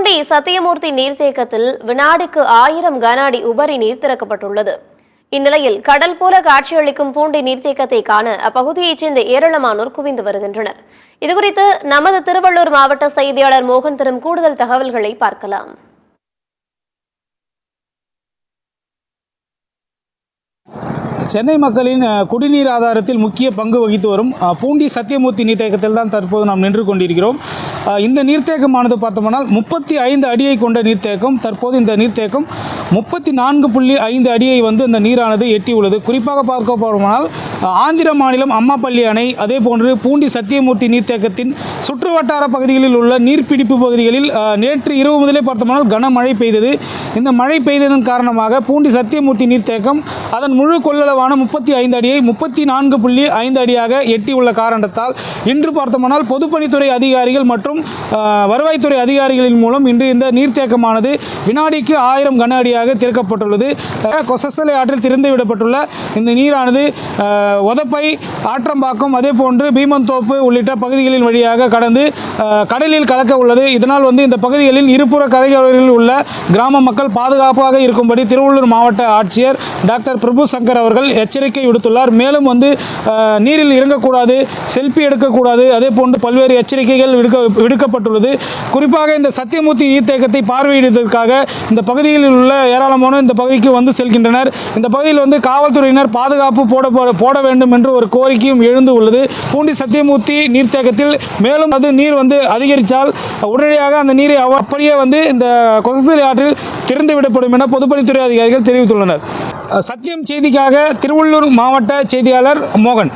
பூண்டி சத்தியமூர்த்தி நீர்த்தேக்கத்தில் வினாடிக்கு 1000 கன அடி உபரி நீர் திறக்கப்பட்டுள்ளது. இந்நிலையில் கடல் போல காட்சியளிக்கும் பூண்டி நீர்த்தேக்கத்தை காண அப்பகுதியைச் சேர்ந்த ஏராளமானோர் குவிந்து வருகின்றனர். இதுகுறித்து நமது திருவள்ளூர் மாவட்ட செய்தியாளர் மோகன் தரும் கூடுதல் தகவல்களை பார்க்கலாம். சென்னை மக்களின் குடிநீர் ஆதாரத்தில் முக்கிய பங்கு வகித்து வரும் பூண்டி சத்தியமூர்த்தி நீர்த்தேக்கத்தில் தான் தற்போது நாம் நின்று கொண்டிருக்கிறோம். இந்த நீர்த்தேக்கமானது பார்த்தோம்னால் 35 அடியை கொண்ட நீர்த்தேக்கம். தற்போது இந்த நீர்த்தேக்கம் 34.5 அடியை இந்த நீரானது எட்டியுள்ளது. குறிப்பாக பார்க்க போனால் ஆந்திர மாநிலம் அம்மாப்பள்ளி அணை, அதே போன்று பூண்டி சத்தியமூர்த்தி நீர்த்தேக்கத்தின் சுற்றுவட்டார பகுதிகளில் உள்ள நீர்பிடிப்பு பகுதிகளில் நேற்று இரவு முதலே பார்த்தோம்னால் கனமழை பெய்தது. இந்த மழை பெய்ததன் காரணமாக பூண்டி சத்தியமூர்த்தி நீர்த்தேக்கம் அதன் முழு கொள்ளளவான 35 அடியை 34.5 அடியாக எட்டியுள்ள காரணத்தால் இன்று பார்த்தோம்னால் பொதுப்பணித்துறை அதிகாரிகள் மற்றும் வருவாய்த்துறை அதிகாரிகளின் மூலம் இன்று இந்த நீர்த்தேக்கமானது வினாடிக்கு 1000 கன அடியாக திறக்கப்பட்டுள்ளது. கொசஸ்தலை ஆற்றில் திறந்துவிடப்பட்டுள்ள இந்த நீரானது ஒதப்பை, ஆற்றம்பாக்கம், அதே போன்று பீமந்தோப்பு உள்ளிட்ட பகுதிகளின் வழியாக கடந்து கடலில் கலக்க உள்ளது. இதனால் இந்த பகுதிகளில் இருபுற கரைகளில் உள்ள கிராம மக்கள் பாதுகாப்பாக இருக்கும்படி திருவள்ளூர் மாவட்ட ஆட்சியர் டாக்டர் பிரபு சங்கர் அவர்கள் எச்சரிக்கை விடுத்துள்ளார். மேலும் நீரில் இறங்கக்கூடாது, செல்ஃபி எடுக்கக்கூடாது, அதே போன்று பல்வேறு எச்சரிக்கைகள் விடுக்கப்பட்டுள்ளது. குறிப்பாக இந்த சத்தியமூர்த்தி நீர்த்தேக்கத்தை பார்வையிடுவதற்காக இந்த பகுதியில் உள்ள ஏராளமான இந்த பகுதிக்கு செல்கின்றனர். இந்த பகுதியில் காவல்துறையினர் பாதுகாப்பு போட வேண்டும் என்று ஒரு கோரிக்கையும் எழுந்து உள்ளது. பூண்டி சத்தியமூர்த்தி நீர்த்தேக்கத்தில் மேலும் நீர் அதிகரித்தால் உடனடியாக அந்த நீரை அப்படியே இந்த கொசஸ்தலை ஆற்றில் திறந்து விடப்படும் என பொதுப்பணித்துறை அதிகாரிகள் தெரிவித்துள்ளனர். சத்தியம் செய்திக்காக திருவள்ளூர் மாவட்ட செய்தியாளர் மோகன்.